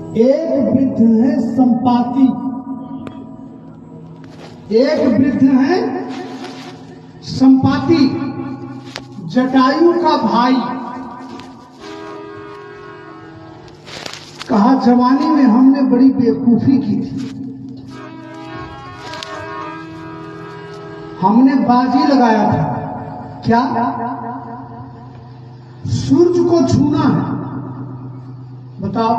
एक वृद्ध है संपाति, एक वृद्ध है संपाति, जटायु का भाई। कहा जवानी में हमने बड़ी बेवकूफी की थी, हमने बाजी लगाया था। क्या? सूरज को छूना है। बताओ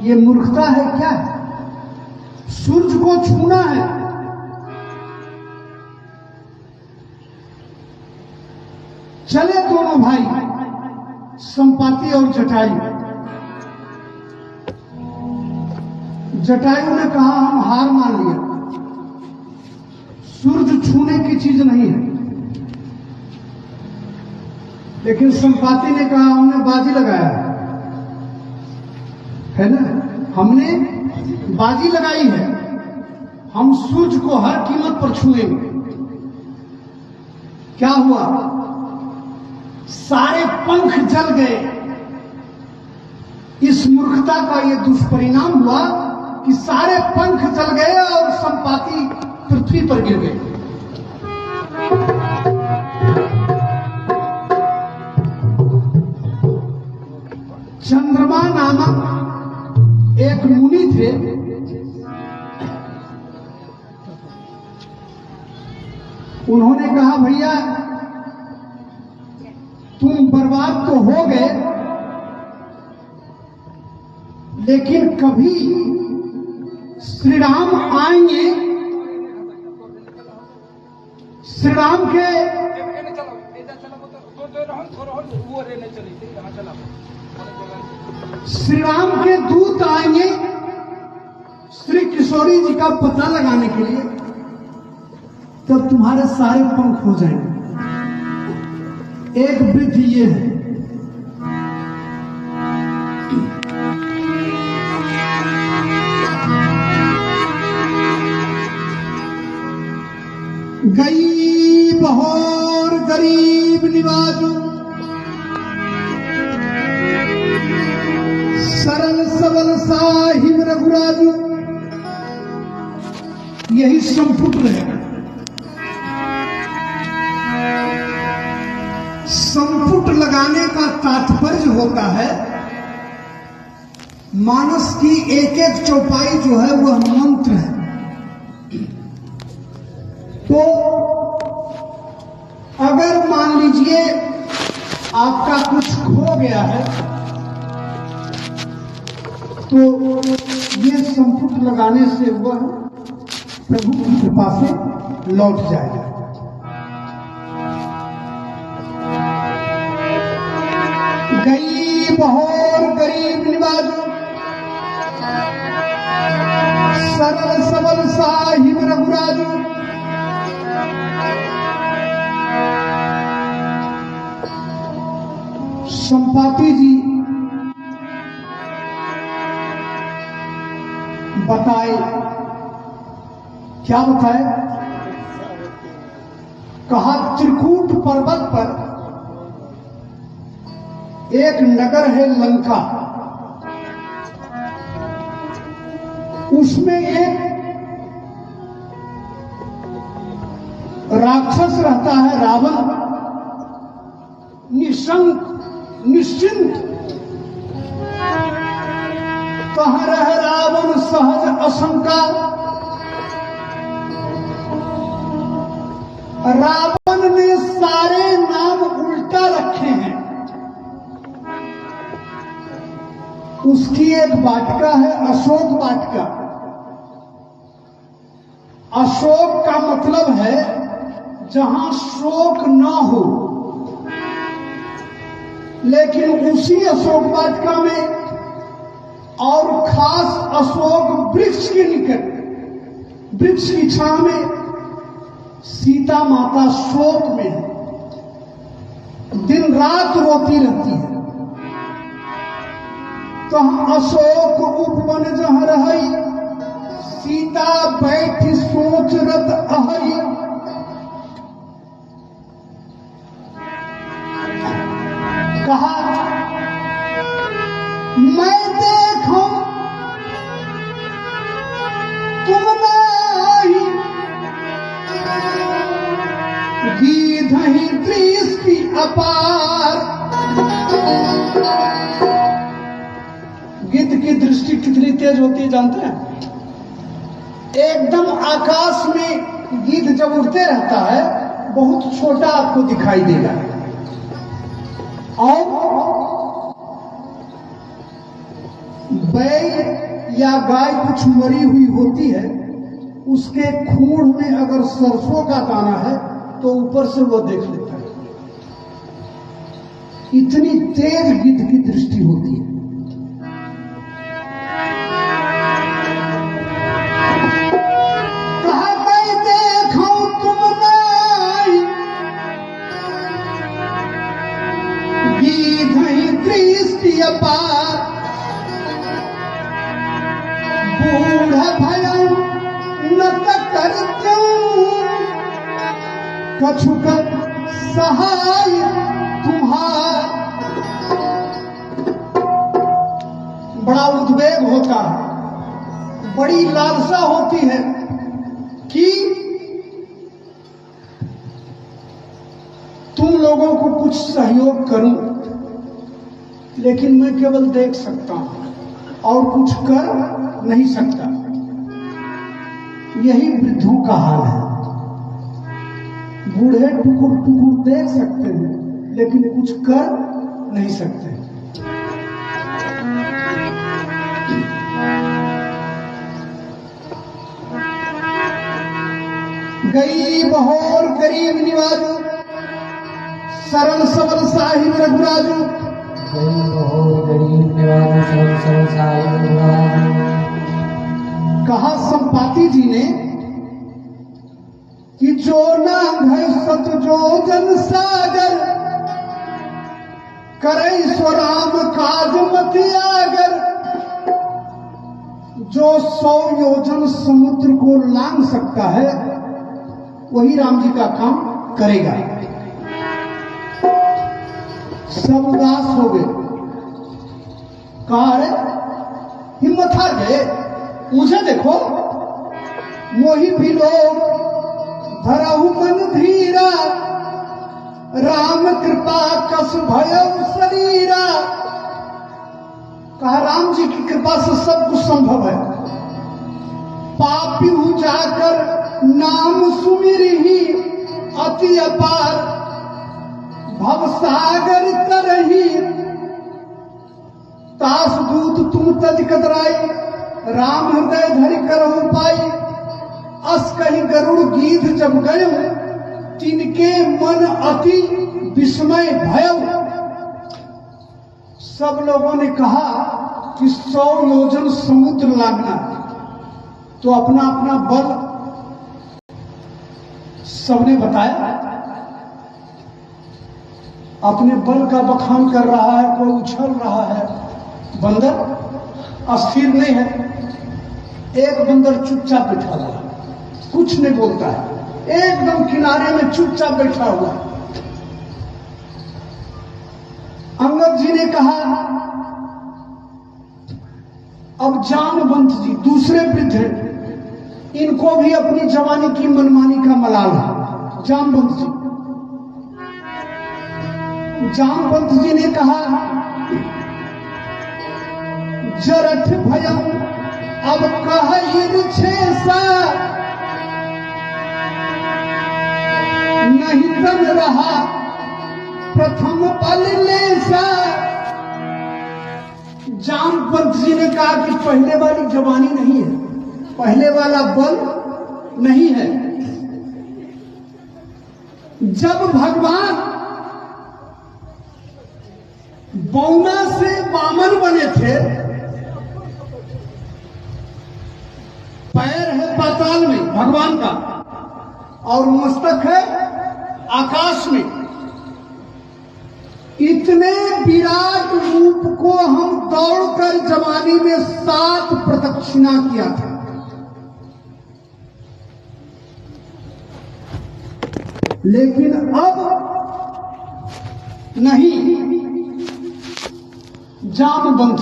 ये मूर्खता है क्या? सूरज को छूना है। चले दोनों भाई संपाति और जटायु। जटायु ने कहा हम हार मान लिया, सूरज छूने की चीज नहीं है। लेकिन संपाति ने कहा हमने बाजी लगाया है ना, हमने बाजी लगाई है, हम सूरज को हर कीमत पर छुएंगे। क्या हुआ? सारे पंख जल गए। इस मूर्खता का यह दुष्परिणाम हुआ कि सारे पंख जल गए और संपाति पृथ्वी पर गिर गए। चंद्रमा नामक एक मुनि थे, उन्होंने कहा भैया तुम बर्बाद तो हो गए, लेकिन कभी श्री राम आएंगे, श्री राम के श्री राम के दूत आएंगे श्री किशोरी जी का पता लगाने के लिए, तब तुम्हारे सारे पंख हो जाएंगे। एक वृद्ध ये है। गई बहोर गरीब निवाजू, सरल सबल साहिब रघुराजू। यही संपुट रहेगा। संपुट लगाने का तात्पर्य होता है मानस की एक एक चौपाई जो है वह मंत्र है। तो अगर मान लीजिए आपका कुछ खो गया है तो ये संपुट लगाने से वह प्रभु की कृपा से लौट जाएगा। गई बहोर गरीब निवाजू, सरल सबल साहिब रघुराजू। संपाति जी बताए, क्या बताए? कहा त्रिकूट पर्वत पर एक नगर है लंका, उसमें एक राक्षस रहता है रावण, निशंक निश्चिंत। कहाँ रह रावण सहज आशंका, रावण ने सारे नाम उल्टा रखे हैं। उसकी एक वाटिका है अशोक वाटिका। अशोक का मतलब है जहां शोक न हो, लेकिन उसी अशोक वाटिका में और खास अशोक वृक्ष के निकट, वृक्ष की छांव में सीता माता शोक में है, दिन रात रोती रहती है। तो अशोक उपवन जहाँ रही, सीता बैठी सोच रत अहई। कहा मैं देखूं अपार। गिद्ध की दृष्टि कितनी तेज होती है जानते हैं? एकदम आकाश में गिद्ध जब उड़ते रहता है बहुत छोटा आपको दिखाई देगा, और बैल या गाय कुछ मरी हुई होती है, उसके खूंड में अगर सरसों का दाना है तो ऊपर से वो देख लेता है। इतनी तेज गिद्ध की दृष्टि होती है। कहा मैं देखूं तुम नहीं, गिद्ध ही दृष्टि अपार। बूढ़ा भयं न करते कछुक सहाय तुम्हार। बड़ा उद्वेग होता है, बड़ी लालसा होती है कि तुम लोगों को कुछ सहयोग करूं, लेकिन मैं केवल देख सकता हूं और कुछ कर नहीं सकता। यही वृद्धों का हाल है। बूढ़े टुकुर टुकुर देख सकते हैं लेकिन कुछ कर नहीं सकते। गरीब और गरीब निवाजू, सरल सबल साहिब रघुराजू। गरीब और गरीब निवाजू, सरल सबल साहिब रघुराजू। कहा संपाति जी ने कि जो ना भय सत जो जन सागर, करे स्वराम काज मत आगर। जो 100 योजन समुद्र को लांघ सकता है वही राम जी का काम करेगा। सब उदास हो गए, कहा है हिम्मत हार गए, मुझे देखो मोही भी लोग धरहु मन धीरा, राम कृपा कस भयउ शरीरा। कहा राम जी की कृपा से सब कुछ संभव है। पापी जाकर नाम सुमिर ही अति अपार, भवसागर तरही तास दूत तुम तज कतराई, राम हृदय धरि करहु पाई। अस कही गरुड़ गीध जब गयो, तिनके मन अति विस्मय भयउ। सब लोगों ने कहा कि 100 योजन समुद्र लांघना, तो अपना अपना बल सबने बताया। अपने बल का बखान कर रहा है, कोई उछल रहा है। बंदर अस्थिर नहीं है। एक बंदर चुपचाप बैठा हुआ है, कुछ नहीं बोलता है, एकदम किनारे में चुपचाप बैठा हुआ है। अंगद जी ने कहा अब जामवंत जी दूसरे वृद्ध हैं, इनको भी अपनी जवानी की मनमानी का मलाल है। जामवंत जी ने कहा जरठ भयम अब कहिर छेसा, नहीं तन रहा प्रथम पल लेसा। जामवंत जी ने कहा कि पहले वाली जवानी नहीं है, पहले वाला बल नहीं है। जब भगवान बौना से वामन बने थे, पैर है पाताल में भगवान का और मस्तक है आकाश में। इतने विराट रूप को हम दौड़कर जवानी में 7 प्रदक्षिणा किया था। लेकिन अब नहीं। जामवंत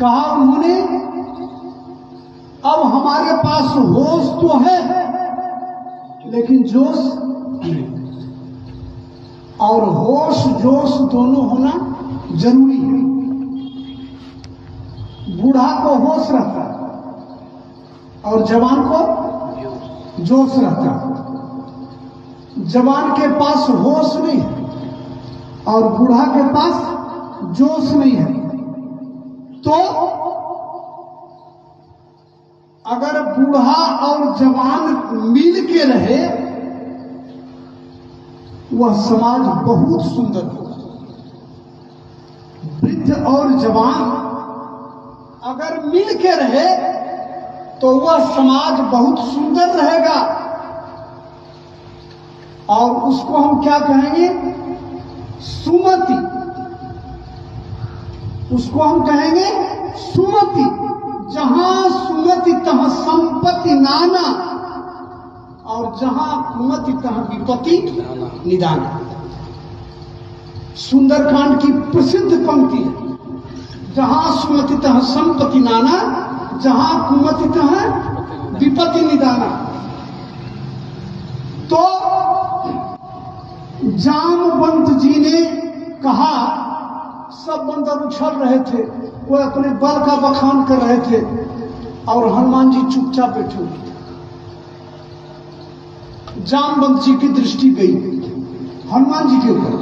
कहा उन्होंने अब हमारे पास होश तो है लेकिन जोश नहीं। और होश जोश दोनों होना जरूरी है। बूढ़ा को होश रहता है और जवान को जोश रहता है। जवान के पास होश नहीं है और बूढ़ा के पास जोश नहीं है। तो अगर बूढ़ा और जवान मिल के रहे, वह समाज बहुत सुंदर होगा। वृद्ध और जवान अगर मिल के रहे तो वह समाज बहुत सुंदर रहेगा। और उसको हम क्या कहेंगे? सुमति। उसको हम कहेंगे सुमति। जहां सुमति तहां संपत्ति नाना, और जहां कुमति तहां विपत्ति निदाना। सुंदरकांड की प्रसिद्ध पंक्ति है, जहां सुमति तहां संपत्ति नाना, जहां कुमति तहां विपत्ति निदाना। तो जामवंत जी ने कहा, सब बंदर उछल रहे थे, वो अपने बल का बखान कर रहे थे और हनुमान जी चुपचाप बैठे हुए थे। जामवंत जी की दृष्टि गई हनुमान जी के ऊपर।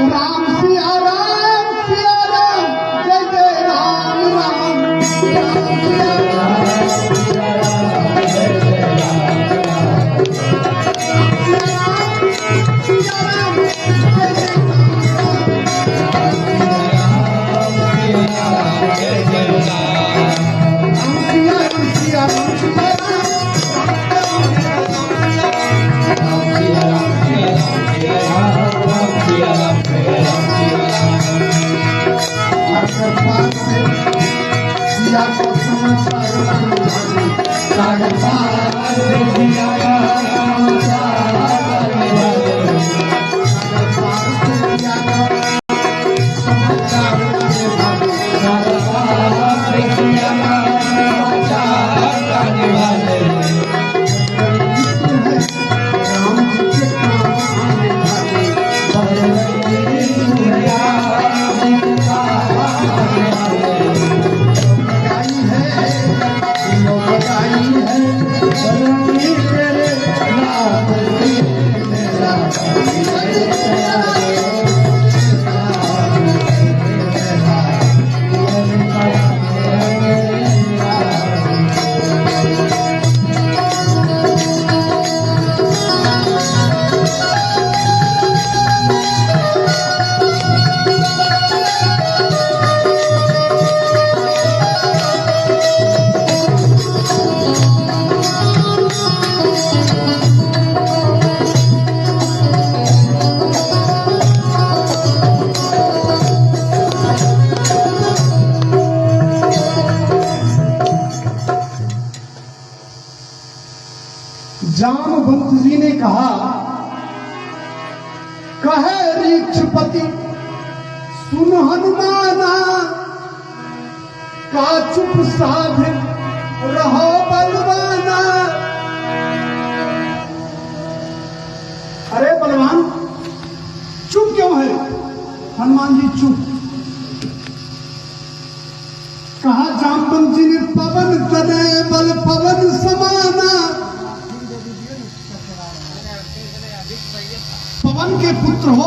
राम सिया राम, सिया राम, जय जय राम राम, राम सिया राम। जामवंत जी ने कहा, कहे ऋक्षपति सुन हनुमाना, का चुप साध रहो बलवाना। अरे बलवान, चुप क्यों है? हनुमान जी चुप। कहा जामवंत जी ने, पवन तनय बल पवन समाना। पवन के पुत्र हो,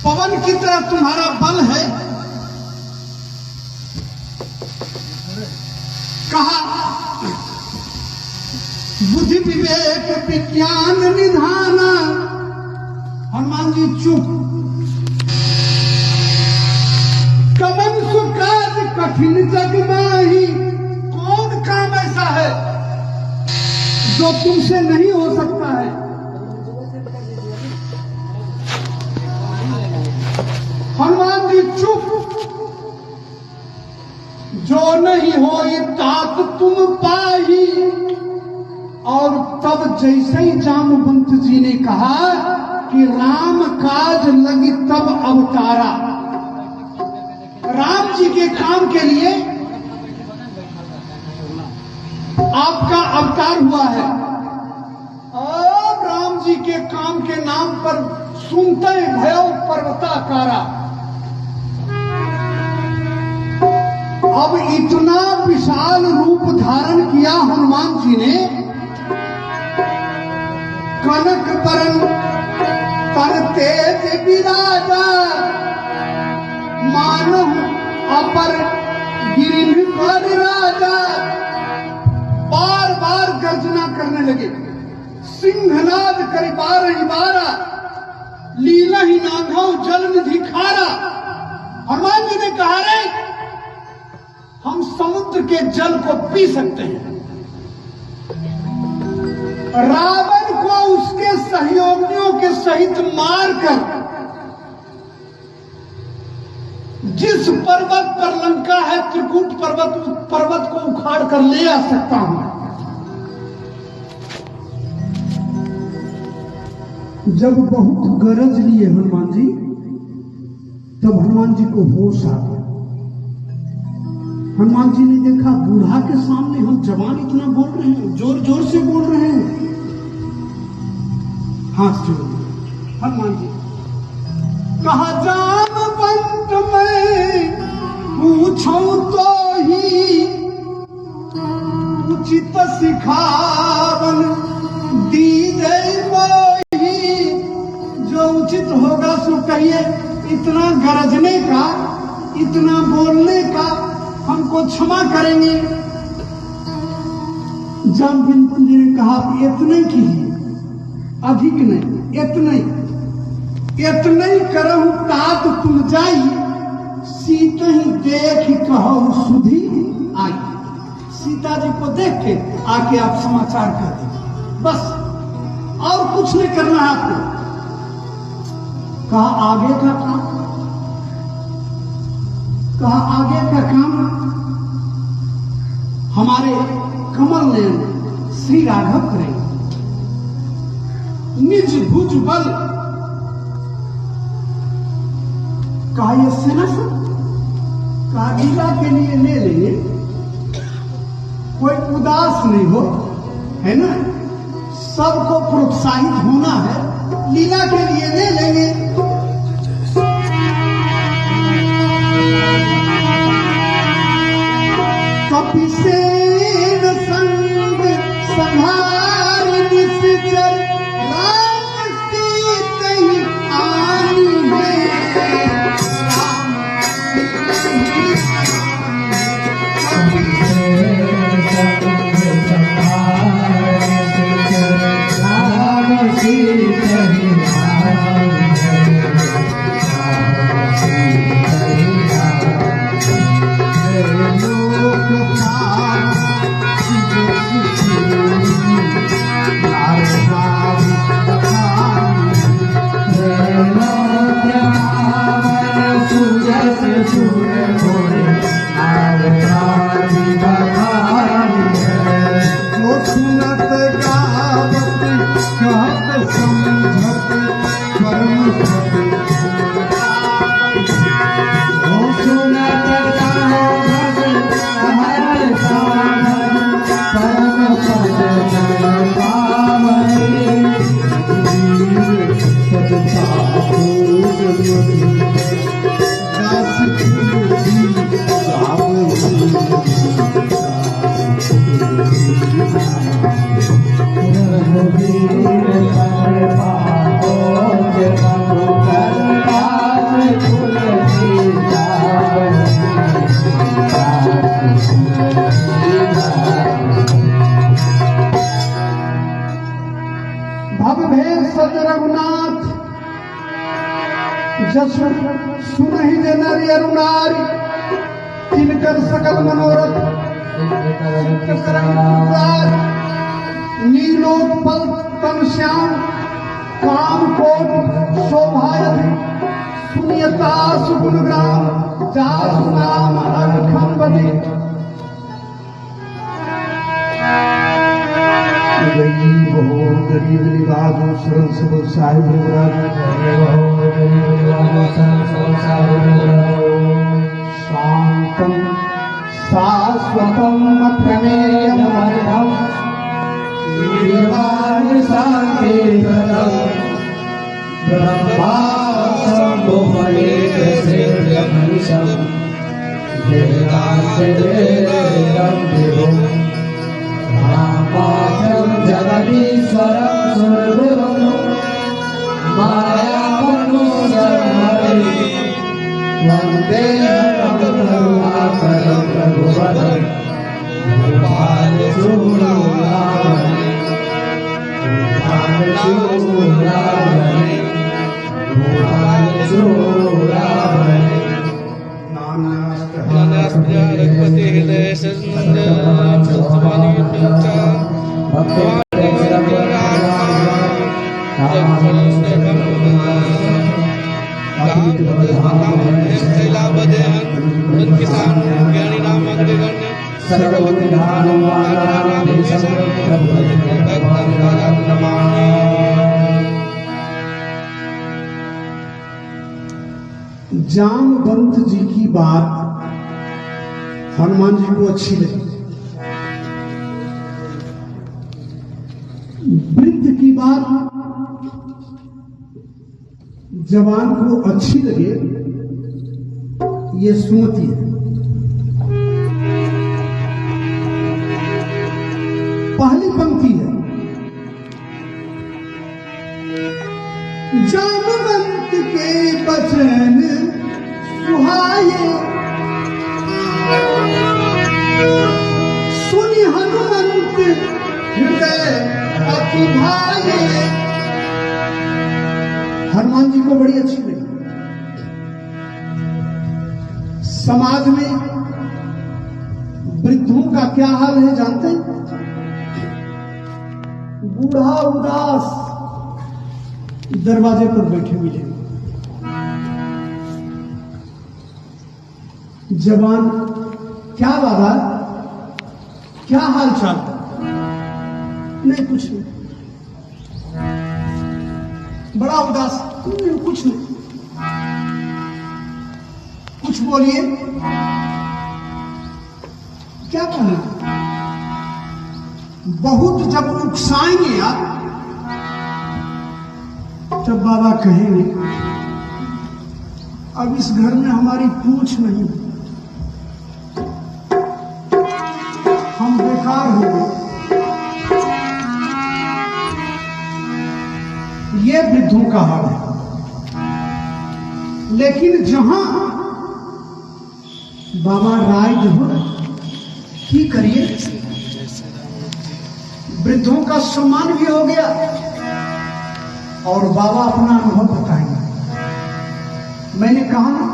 पवन की तरह तुम्हारा बल है। कहा बुद्धि विवेक विज्ञान निधाना। हनुमान जी चुप। कवन सुकाज कठिन जग माही, कौन काम ऐसा है जो तुमसे नहीं हो सकता है? हनुमान जी चुप। जो नहीं हो तात तुम पाही। और तब जैसे ही जामवंत जी ने कहा कि राम काज लगी तब अवतारा, राम जी के काम के लिए आपका अवतार हुआ है और राम जी के काम के नाम पर सुनते भयो पर्वताकारा। अब इतना विशाल रूप धारण किया हनुमान जी ने, कनक बरन तर तेज विराजा, मानव अपर गिरिन पर राजा। बार बार गर्जना करने लगे, सिंहनाद करी बार बारा, लीला ही नाघव जल निधि खारा। हनुमान जी ने कहा रे हम समुद्र के जल को पी सकते हैं। रावण को उसके सहयोगियों के सहित मारकर जिस पर्वत पर लंका है त्रिकूट पर्वत, उस पर्वत को उखाड़ कर ले आ सकता हूं। जब बहुत गरज लिए हनुमान जी, तब हनुमान जी को होश आ गया। हनुमान जी ने देखा बूढ़ा के सामने हम जवान इतना बोल रहे हैं, जोर जोर से बोल रहे हैं। हाथ जोड़ हनुमान जी कहा, जामवंत मैं पूछो तो ही उचित सिखावन दीजे मोही। जो उचित होगा सो कहिए। इतना गरजने का, इतना बोलने का हमको क्षमा करेंगे। जामवंत जी ने कहा इतने कीजिए, अधिक नहीं, इतने करहु तात तुम जाई, सीता ही देख कहो सुधी आई। सीता जी को देख के आके आप समाचार कर दीजिए, बस और कुछ नहीं करना है आपको। कहा आगे का काम, कहा आगे का काम हमारे कमल नयन श्री राघव करेंगे। निज भुज बल, कहा ये सेना सब कागिला के लिए ले लेंगे, कोई उदास नहीं हो, है ना। सबको प्रोत्साहित होना है, लीला के लिए ले लेंगे। कपिसेन संग संहार निश्चर, राम सीत ही आनी है। रघुनाथ जसु सुनहि जे नरि अरु नारी, तिनकर सकल मनोरथ नीलोत्पल तन श्याम, काम कोट शोभायति, सुनियता सुगुण ग्राम, जासु नाम अनखंबति। गरीब निवाज सरल सबल साहिब शांतम शाश्वतम प्रमेयम रामाख्यं जगदीश्वरं सुरगुरुं मायामनुसरं वन्दे करुणाकरं रघुवरं गोपालचूडामणि जामवंत जी की बात हनुमान जी को अच्छी लगी, वृद्ध की बात जवान को अच्छी लगे, ये सुमति है। पहली पंक्ति है, जामवंत के बचन सुहाए, सुनि हनुमंत हृदय अति भाए। हनुमान जी को बड़ी अच्छी लगी। समाज में वृद्धों का क्या हाल है जानते हैं? बूढ़ा उदास दरवाजे पर बैठे मिले, जवान क्या बाबा, क्या हाल चाल? नहीं कुछ नहीं। बड़ा उदास? नहीं कुछ नहीं। कुछ बोलिए, क्या कहना? बहुत जब उकसाएंगे आप तब बाबा कहेंगे अब इस घर में हमारी पूछ नहीं, हम बेकार हो गए। ये वृद्धों का हाल है। लेकिन जहां बाबा राय जो की करिए, वृद्धों का सम्मान भी हो गया और बाबा अपना अनुभव बताएंगे। मैंने कहा ना,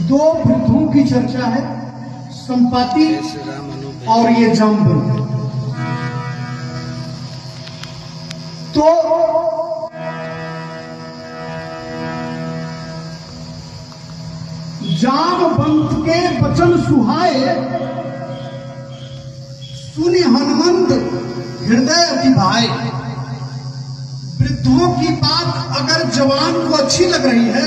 दो वृद्धों की चर्चा है, संपाति और ये जामवंत। तो जामवंत के वचन सुहाए, सुनि हनुमंत हृदय अति भाए। वृद्धों की बात अगर जवान को अच्छी लग रही है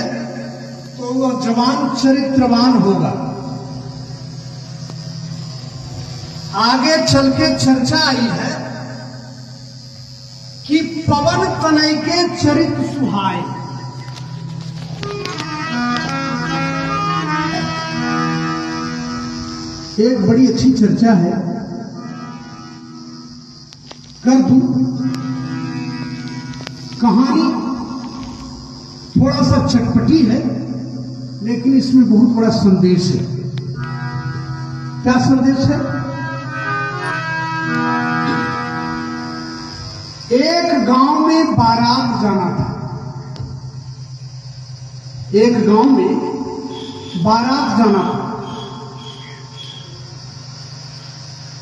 तो वह जवान चरित्रवान होगा। आगे चल के चर्चा आई है कि पवन तनय के चरित्र सुहाए। एक बड़ी अच्छी चर्चा है, कर दूं कहानी। थोड़ा सा चटपटी है लेकिन इसमें बहुत बड़ा संदेश है। क्या संदेश है? एक गांव में बारात जाना था। एक गांव में बारात जाना था।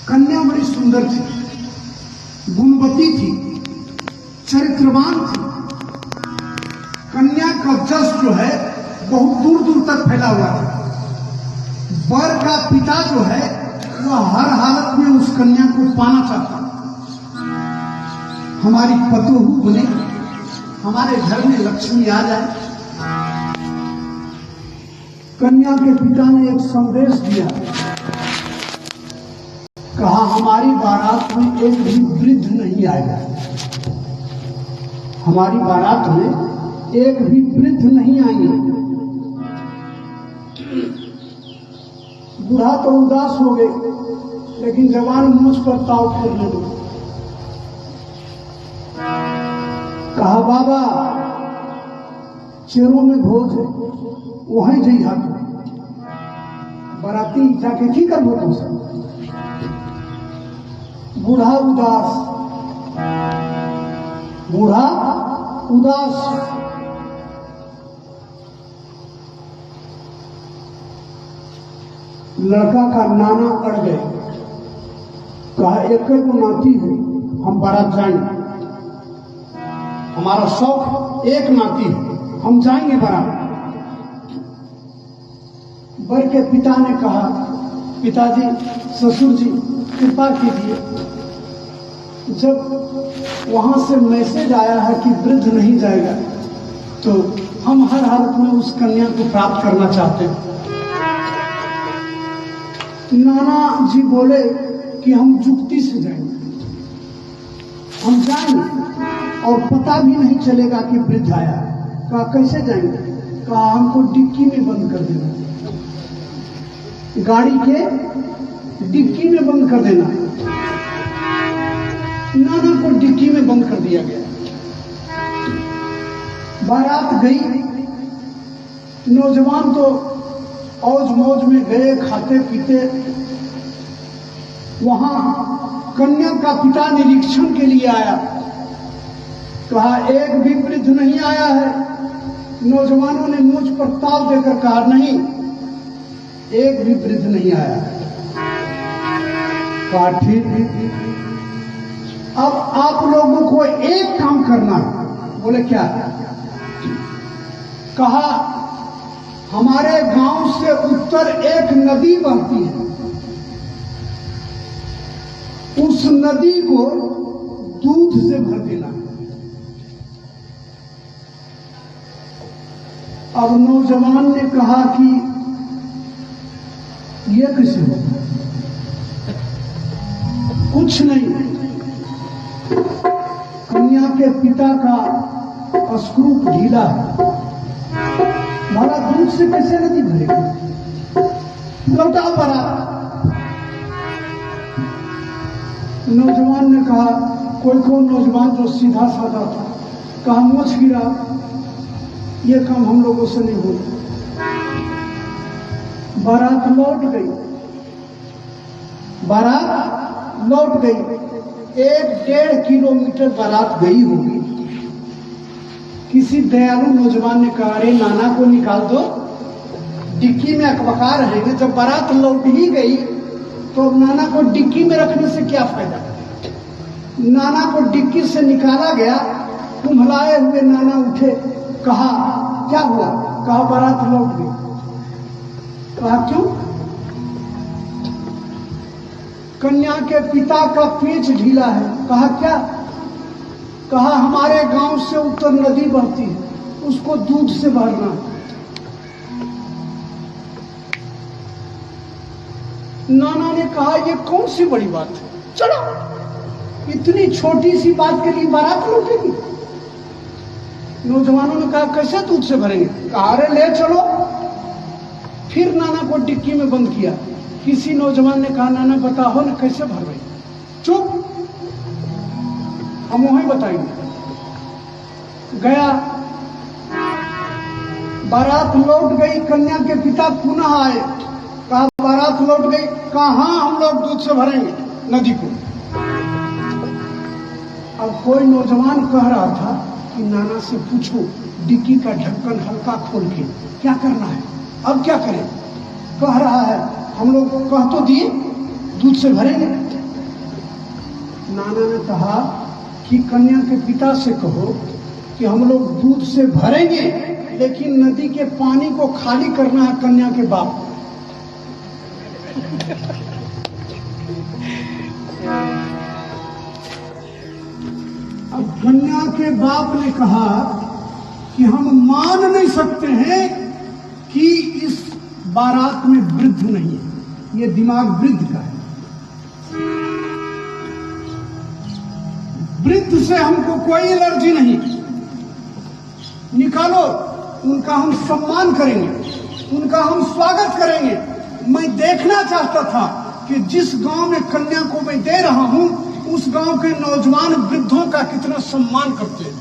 कन्या बड़ी सुंदर थी, गुणवती थी, चरित्रवान थी। कन्या का जस जो है बहुत दूर दूर तक फैला हुआ था। वर का पिता जो है वह हर हालत में उस कन्या को पाना चाहता, हमारी पतोहू बने, हमारे घर में लक्ष्मी आ जाए। कन्या के पिता ने एक संदेश दिया, कहा हमारी बारात में एक भी वृद्ध नहीं आएगा, हमारी बारात में एक भी वृद्ध नहीं आएंगे। बूढ़ा तो उदास हो गए, लेकिन जवान मुझ पर ताव करने लगे। कहा बाबा चेरों में भोज है, वहीं जई हाथ बराती जाके की कर बोलो सब। बूढ़ा उदास, बूढ़ा उदास। लड़का का नाना अड़ गए, कहा एक को नाती है, हम बारात जाएंगे, हमारा शौक एक नाती है, हम जाएंगे बारात। वर के पिता ने कहा पिताजी ससुर जी कृपा कीजिए, जब वहां से मैसेज आया है कि वृद्ध नहीं जाएगा तो हम हर हालत में उस कन्या को प्राप्त करना चाहते हैं। नाना जी बोले कि हम जुक्ति से जाएंगे, हम जाएंगे और पता भी नहीं चलेगा कि वृद्ध आया। कहा कैसे जाएंगे? कहा हमको डिक्की में बंद कर देना, गाड़ी के डिक्की में बंद कर देना। नाना को डिक्की में बंद कर दिया गया। बारात गई, नौजवान तो औज मौज में गए, खाते पीते। वहां कन्या का पिता निरीक्षण के लिए आया, कहा एक भी वृद्ध नहीं आया है। नौजवानों ने मुझ पर ताव देकर कहा नहीं, एक भी वृद्ध नहीं आया। कहा ठीक, अब आप लोगों को एक काम करना है। बोले क्या? कहा हमारे गांव से उत्तर एक नदी बहती है, उस नदी को दूध से भर देना। अब नौजवान ने कहा कि ये कैसे होगा? कुछ नहीं, कन्या के पिता का स्क्रू ढीला है, भरा दूध से कैसे नदी भरेगी? लौटाओ बारात। नौजवान ने कहा, कोई नौजवान जो सीधा साधा था, कहा मोछ गिरा, ये काम हम लोगों से नहीं होता। बारात लौट गई, बारात लौट गई। 1-1.5 किलोमीटर बारात गई होगी। किसी दयालु नौजवान ने कहा अरे नाना को निकाल दो, डिक्की में अकबका रहेंगे। जब बारात लौट ही गई तो नाना को डिक्की में रखने से क्या फायदा? नाना को डिक्की से निकाला गया। कुम्हलाए हुए नाना उठे, कहा क्या हुआ? कहा बारात लौट गई। कहा क्यों? कन्या के पिता का पेच ढीला है। कहा क्या? कहा हमारे गांव से उत्तर नदी बहती है, उसको दूध से भरना। नाना ने कहा ये कौन सी बड़ी बात है, चलो, इतनी छोटी सी बात के लिए बारात लौटेगी? नौजवानों ने कहा कैसे दूध से भरेंगे? कहा अरे ले चलो। फिर नाना को डिक्की में बंद किया। किसी नौजवान ने कहा नाना बताओ ना कैसे भर रही? चुप, हम वहीं बताएंगे। गया, बारात लौट गई। कन्या के पिता पुनः आए, कहा बारात लौट गई। कहां हम लोग दूध से भरेंगे नदी को? अब कोई नौजवान कह रहा था कि नाना से पूछो डिक्की का ढक्कन हल्का खोल के क्या करना है, अब क्या करें? कह रहा है हम लोग कह तो दिए दूध से भरेंगे। नाना ने कहा कि कन्या के पिता से कहो कि हम लोग दूध से भरेंगे, लेकिन नदी के पानी को खाली करना है कन्या के बाप। अब कन्या के बाप ने कहा कि हम मान नहीं सकते हैं कि इस बारात में वृद्ध नहीं है, ये दिमाग वृद्ध का है। वृद्ध से हमको कोई एलर्जी नहीं, निकालो। उनका हम सम्मान करेंगे, उनका हम स्वागत करेंगे, मैं देखना चाहता था कि जिस गांव में कन्या को मैं दे रहा हूं उस गांव के नौजवान वृद्धों का कितना सम्मान करते हैं।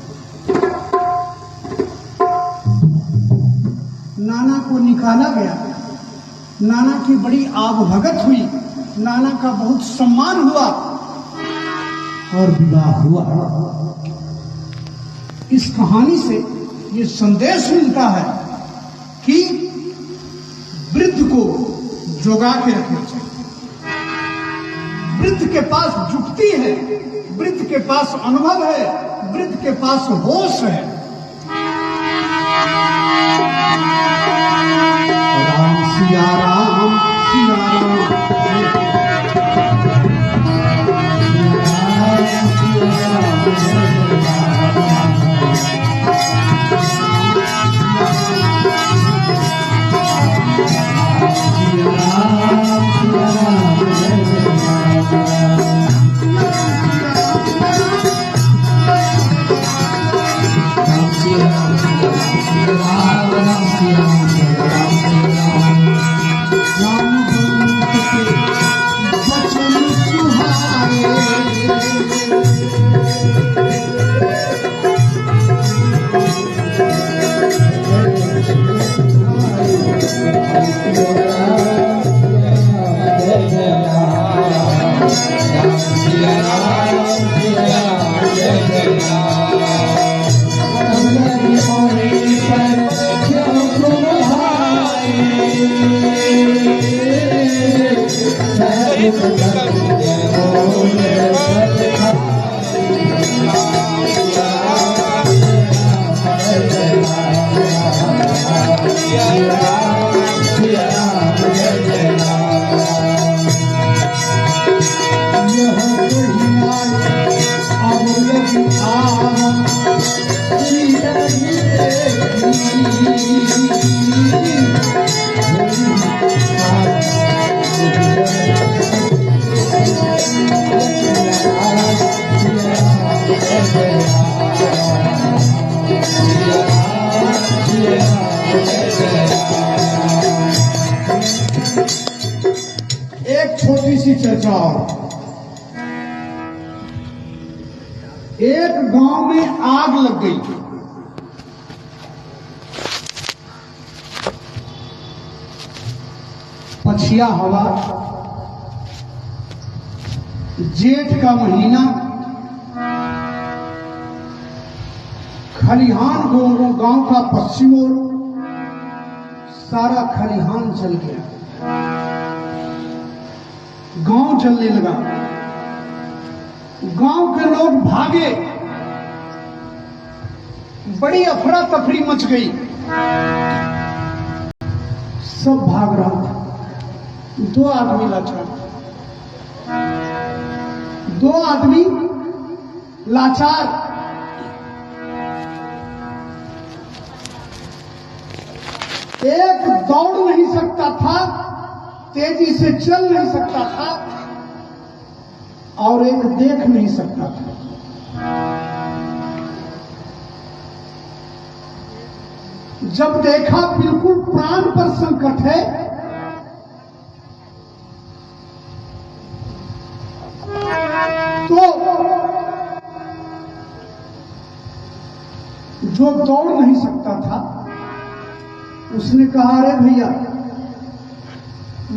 नाना को निकाला गया, नाना की बड़ी आवभगत हुई, नाना का बहुत सम्मान हुआ और विवाह हुआ। इस कहानी से ये संदेश मिलता है कि वृद्ध को जोगा के रखना चाहिए। वृद्ध के पास युक्ति है, वृद्ध के पास अनुभव है, वृद्ध के पास होश है। राम सिया राम सिया एक छोटी सी चर्चा और। एक गांव में आग लग गई। पछिया हवा, जेठ का महीना, खलिहान गोरों गांव का पश्चिम ओर सारा खलिहान जल गया। गांव जलने लगा। गांव के लोग भागे, बड़ी अफरा तफरी मच गई। सब भाग रहा था। दो आदमी लाचार, दो आदमी लाचार। एक दौड़ नहीं सकता था, तेजी से चल नहीं सकता था, और एक देख नहीं सकता था। जब देखा बिल्कुल प्राण पर संकट है, तो जो दौड़ नहीं सकता था उसने कहा, अरे भैया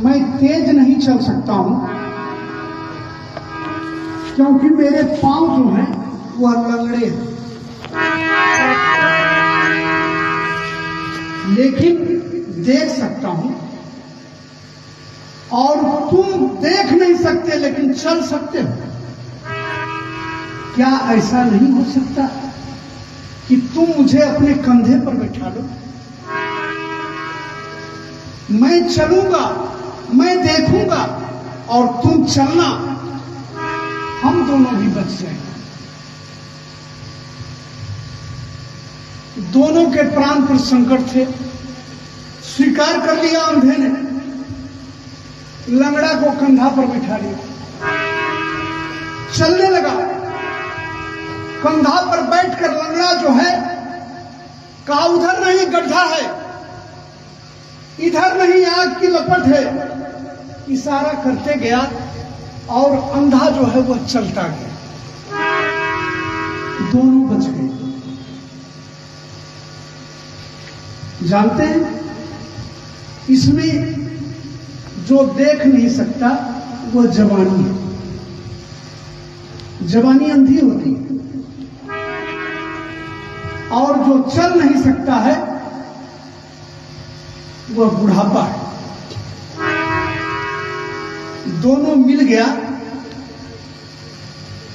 मैं तेज नहीं चल सकता हूं क्योंकि मेरे पांव जो हैं वह लंगड़े हैं, लेकिन देख सकता हूं। और तुम देख नहीं सकते लेकिन चल सकते हो। क्या ऐसा नहीं हो सकता कि तुम मुझे अपने कंधे पर बैठा लो? मैं चलूंगा, मैं देखूंगा और तुम चलना, हम दोनों भी बच जाएंगे। दोनों के प्राण पर संकट थे। स्वीकार कर लिया अंधे ने, लंगड़ा को कंधा पर बिठा लिया, चलने लगा। कंधा पर बैठकर लंगड़ा जो है कहा, उधर नहीं गड्ढा है, इधर नहीं आग की लपट है, इशारा करते गया और अंधा जो है वह चलता गया। दोनों बच गए। जानते हैं इसमें जो देख नहीं सकता वह जवानी है। जवानी अंधी होती है। और जो चल नहीं सकता है वह बुढ़ापा है। दोनों मिल गया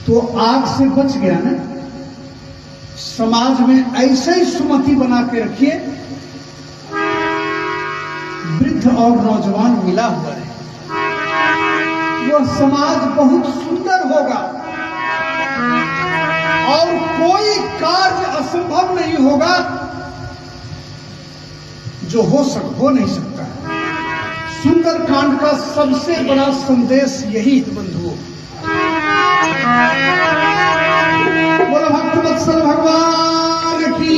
तो आग से बच गया ना। समाज में ऐसे ही सुमति बना के रखिए, वृद्ध और नौजवान मिला हुआ है, वह समाज बहुत सुंदर होगा और कोई कार्य असंभव नहीं होगा जो हो नहीं सकता है। सुंदर कांड का सबसे बड़ा संदेश यही है बंधुओं। बोलो भक्त वत्सल भगवान की।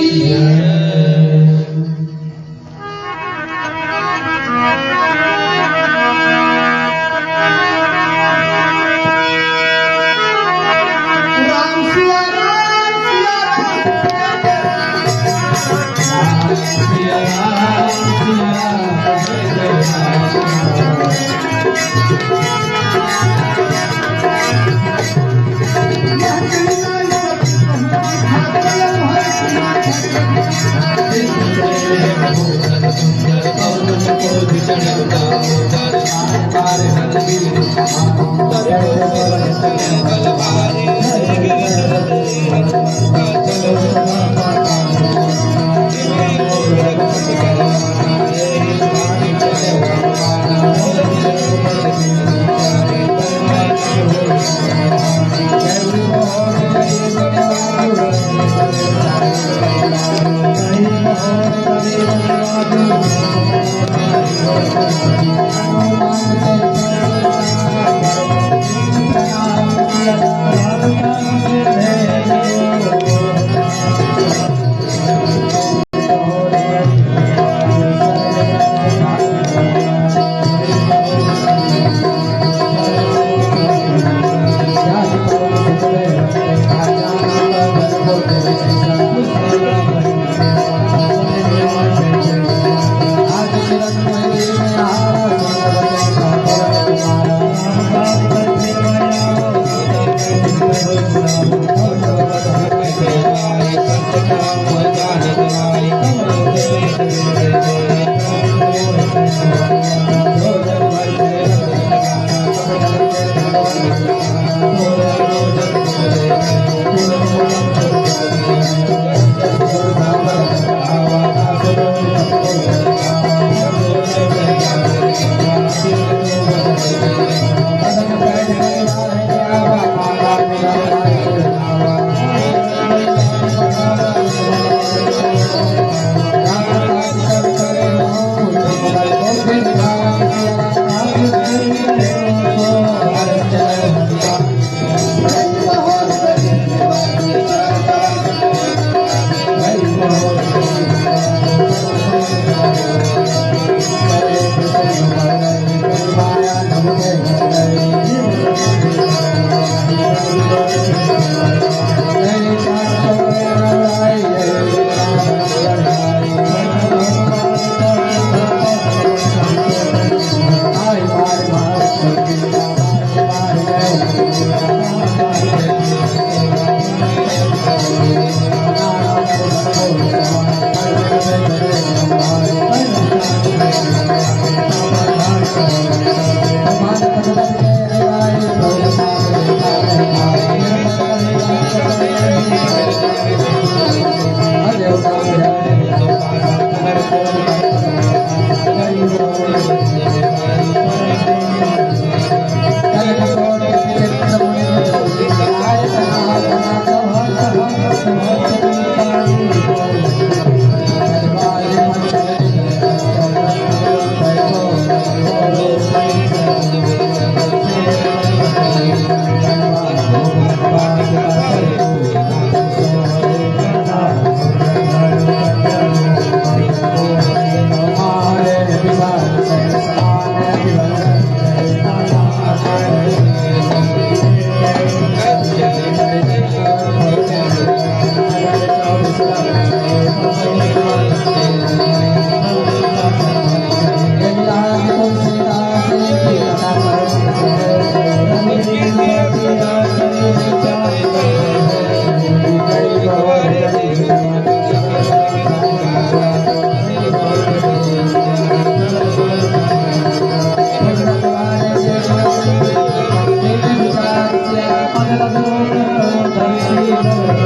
Thank you.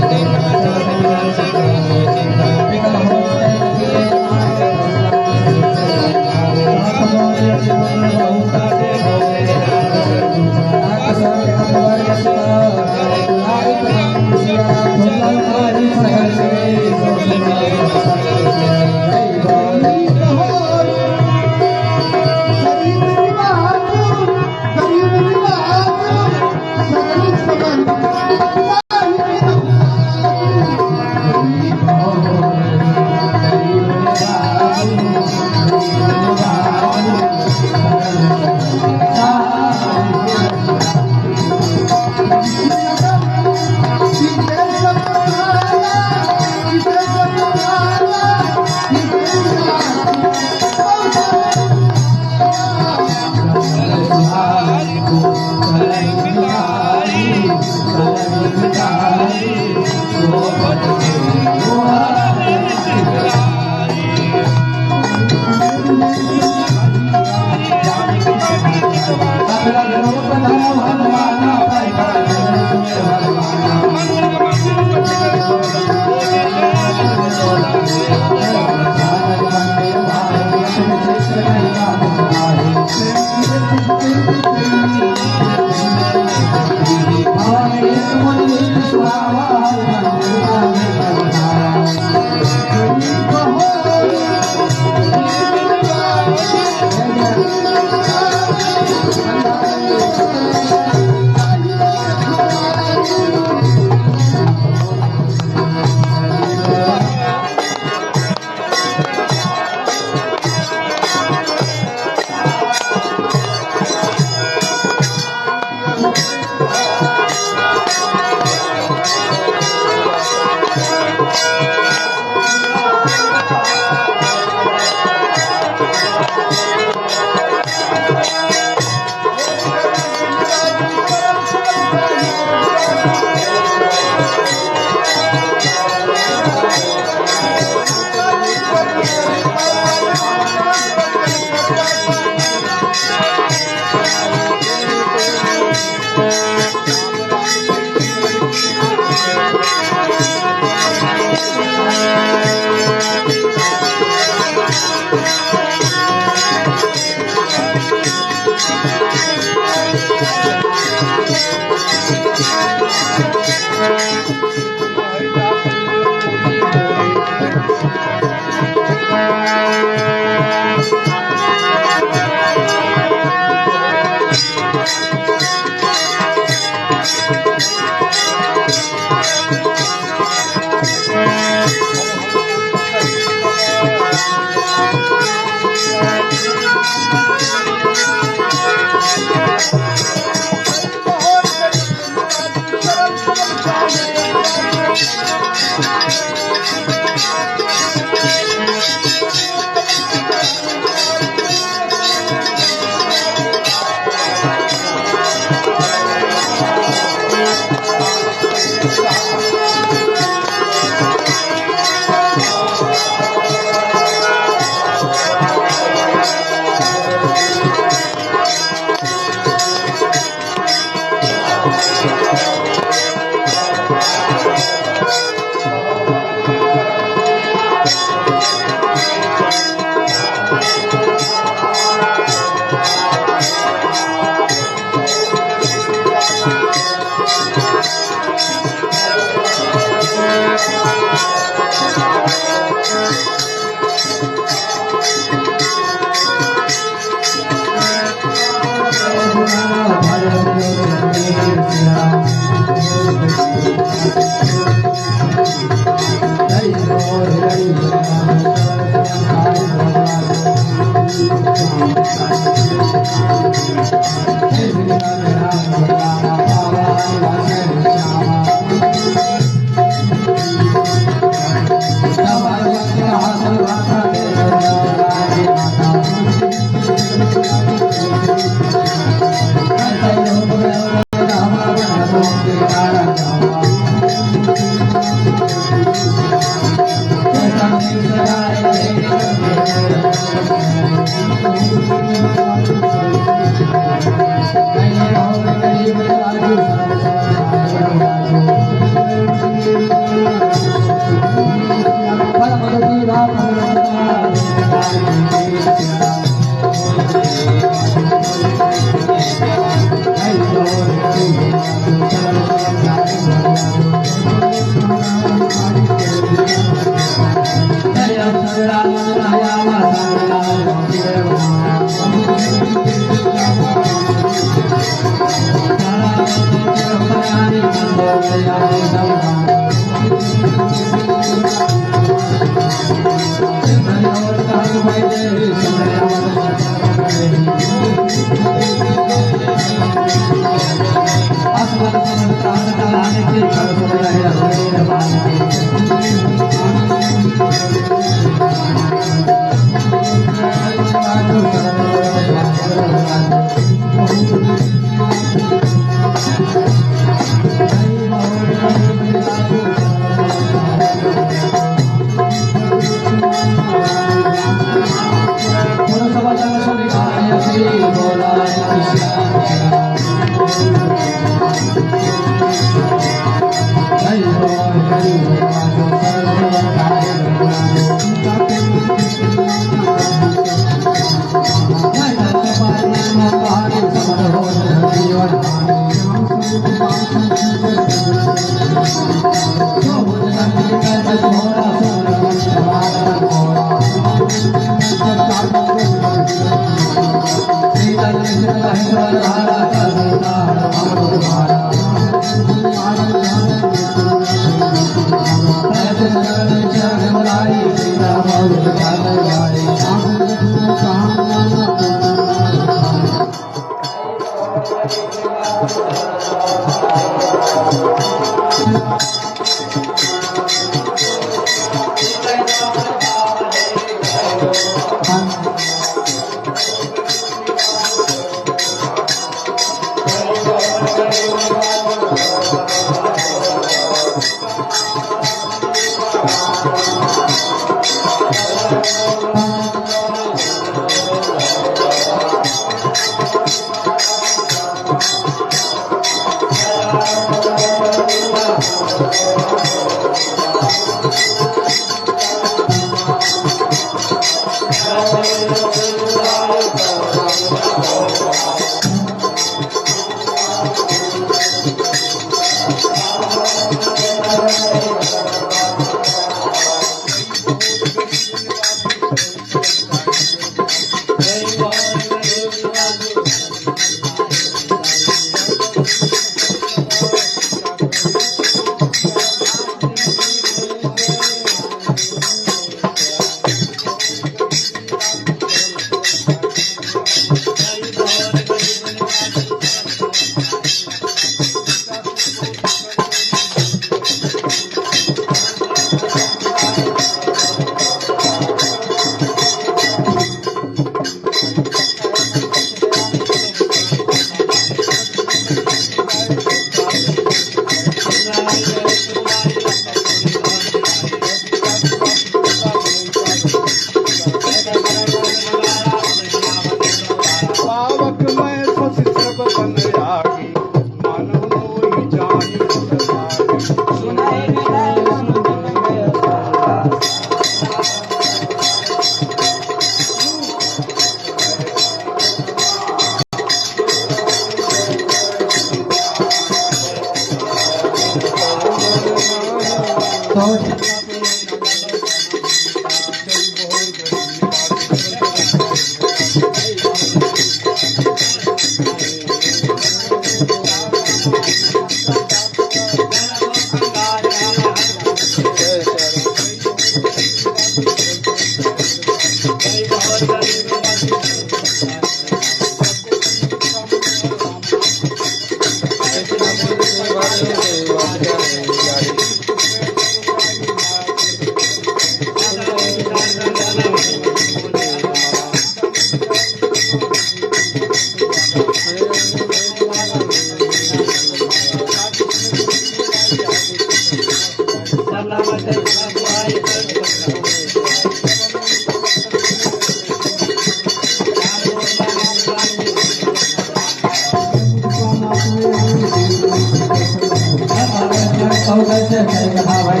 कहू कैसे कई कथा भाई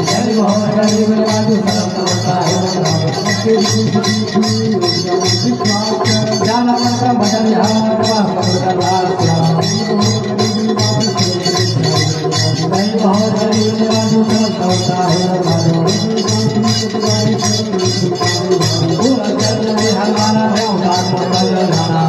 जय बहुत गरीब बाजू सरम होता है जाना मंत्र भजन यहाँ बहुत गरीब बाजू सरम होता है हमारा है उदार जाना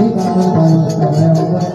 शरीर